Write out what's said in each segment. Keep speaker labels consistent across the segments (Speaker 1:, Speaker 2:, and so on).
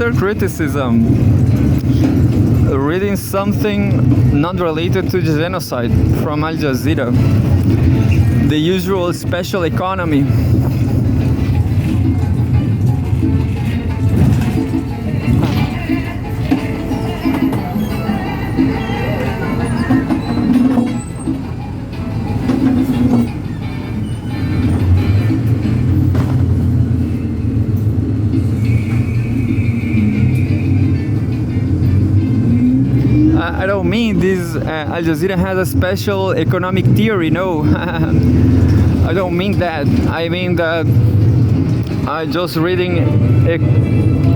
Speaker 1: after criticism, reading something not related to the genocide from Al Jazeera, the usual special economy. I don't mean this Al Jazeera has a special economic theory, no. I don't mean that. I mean that I just reading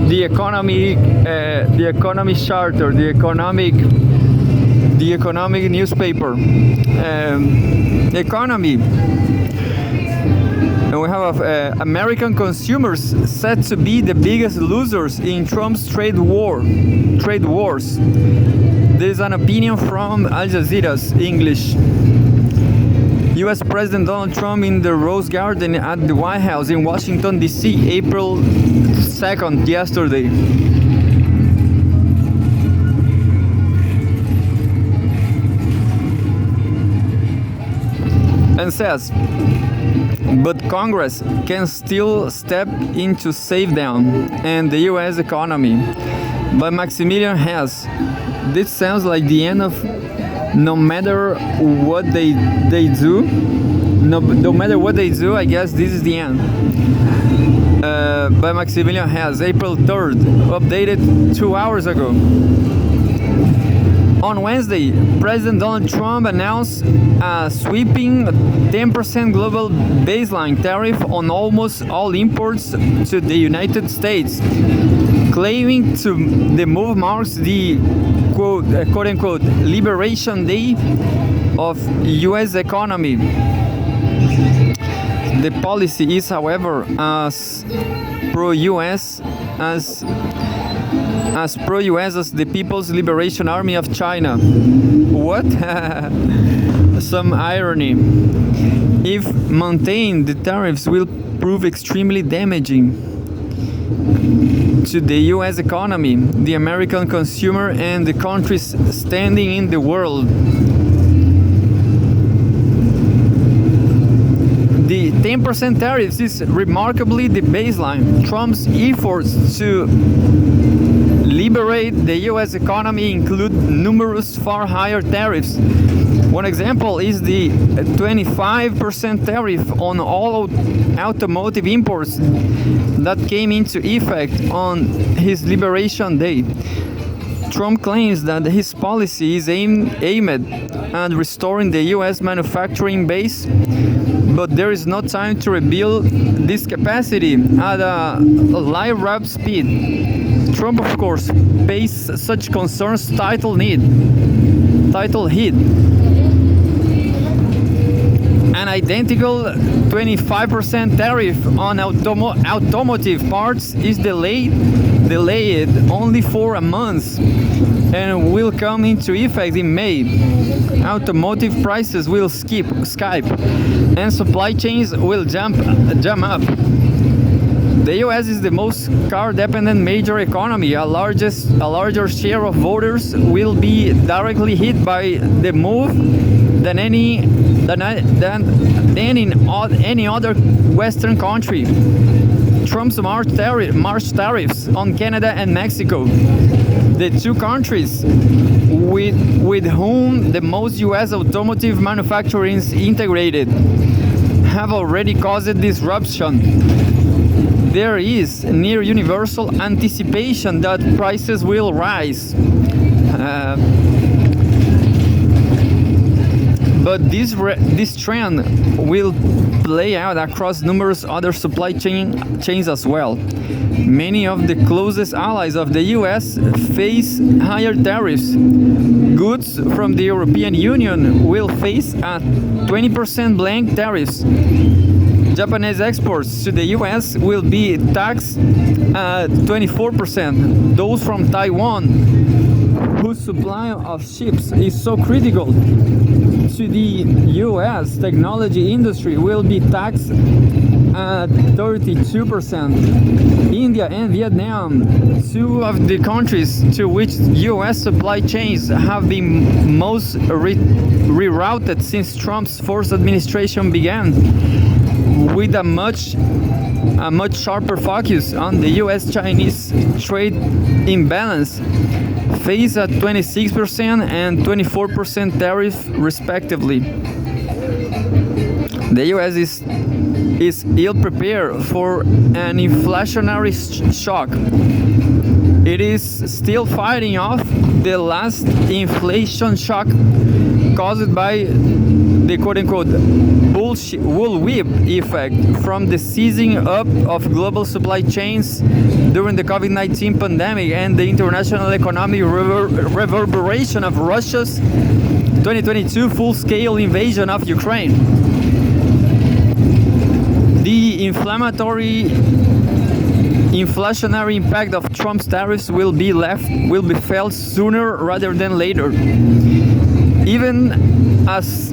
Speaker 1: the economy charter, the economic newspaper, economy. And we have American consumers said to be the biggest losers in Trump's trade wars. There's an opinion from Al Jazeera's English. U.S. President Donald Trump in the Rose Garden at the White House in Washington, D.C., April 2nd, yesterday. And says, but Congress can still step in to save them and the U.S. economy. But Maximilian Hess. This sounds like the end of no matter what they do. No matter what they do, I guess this is the end. By Maximilian Hess, April 3rd, updated 2 hours ago. On Wednesday, President Donald Trump announced a sweeping 10% global baseline tariff on almost all imports to the United States, claiming the move marks the quote-unquote liberation day of U.S. economy. The policy is, however, as pro-U.S. as the People's Liberation Army of China. What? Some irony. If maintained, the tariffs will prove extremely damaging to the U.S. economy, the American consumer, and the country's standing in the world. The 10% tariffs is remarkably the baseline. Trump's efforts to liberate the U.S. economy include numerous far higher tariffs. One example is the 25% tariff on all automotive imports that came into effect on his Liberation Day. Trump claims that his policy is aimed at restoring the U.S. manufacturing base, but there is no time to rebuild this capacity at a light-rap speed. Trump, of course, pays such concerns title heed. An identical 25% tariff on automotive parts is delayed only for a month and will come into effect in May. Automotive prices will skype and supply chains will jump up. The U.S. is the most car-dependent major economy. A larger share of voters will be directly hit by the move than in any other Western country. Trump's March tariffs on Canada and Mexico, the two countries with whom the most U.S. automotive manufacturing is integrated, have already caused disruption. There is near universal anticipation that prices will rise. But this trend will play out across numerous other supply chains as well. Many of the closest allies of the U.S. face higher tariffs. Goods from the European Union will face a 20% blanket tariffs. Japanese exports to the U.S. will be taxed at 24%. Those from Taiwan, whose supply of ships is so critical to the US, technology industry will be taxed at 32%. India and Vietnam, two of the countries to which US supply chains have been most rerouted since Trump's first administration began, with a much sharper focus on the US-Chinese trade imbalance, face a 26% and 24% tariff respectively. The US is ill prepared for an inflationary shock. It is still fighting off the last inflation shock caused by the quote-unquote bullwhip effect from the seizing up of global supply chains during the COVID-19 pandemic and the international economic reverberation of Russia's 2022 full-scale invasion of Ukraine. The inflationary impact of Trump's tariffs will be felt sooner rather than later. Even as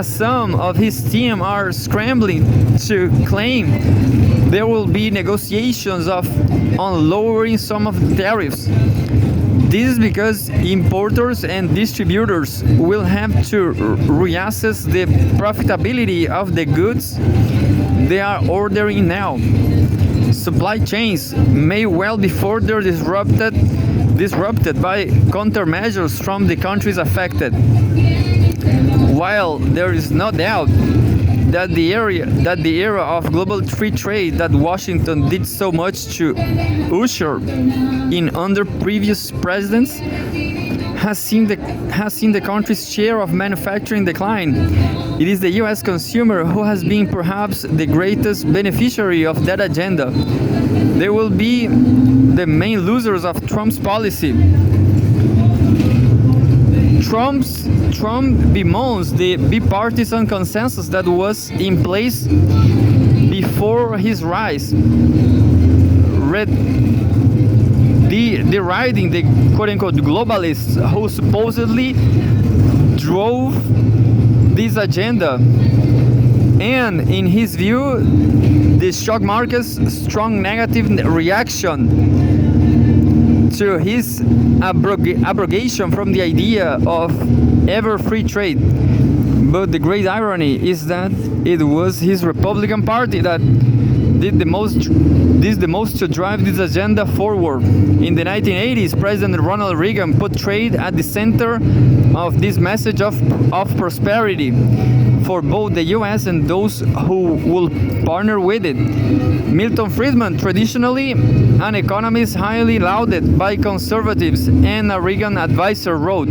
Speaker 1: some of his team are scrambling to claim there will be negotiations on lowering some of the tariffs. This is because importers and distributors will have to reassess the profitability of the goods they are ordering now. Supply chains may well be further disrupted by countermeasures from the countries affected. While there is no doubt that the era of global free trade that Washington did so much to usher in under previous presidents has seen the country's share of manufacturing decline, it is the US consumer who has been perhaps the greatest beneficiary of that agenda. They will be the main losers of Trump's policy. Trump bemoans the bipartisan consensus that was in place before his rise, deriding the quote-unquote globalists who supposedly drove this agenda. And in his view, the stock market's strong negative reaction to his abrogation from the idea of ever free trade. But the great irony is that it was his Republican Party that did the most to drive this agenda forward. In the 1980s, President Ronald Reagan put trade at the center of this message of prosperity for both the US and those who will partner with it. Milton Friedman, traditionally an economist highly lauded by conservatives and a Reagan advisor, wrote,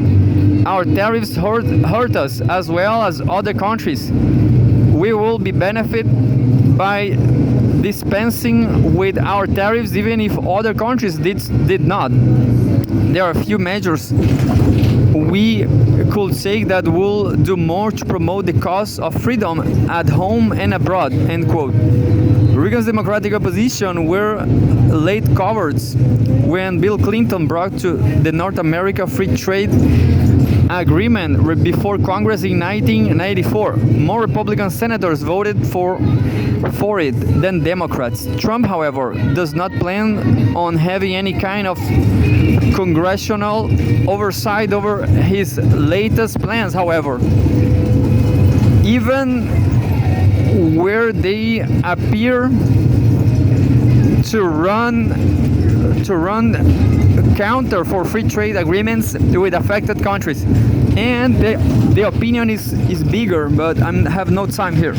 Speaker 1: "Our tariffs hurt us as well as other countries. We will be benefit by dispensing with our tariffs even if other countries did not. There are a few measures we could take that will do more to promote the cause of freedom at home and abroad," end quote. Reagan's Democratic opposition were late cowards when Bill Clinton brought to the North America Free Trade Agreement before Congress in 1994. More Republican senators voted for it than Democrats. Trump, however, does not plan on having any kind of congressional oversight over his latest plans, however. Even where they appear to run counter for free trade agreements with affected countries. And the opinion is bigger, but I have no time here.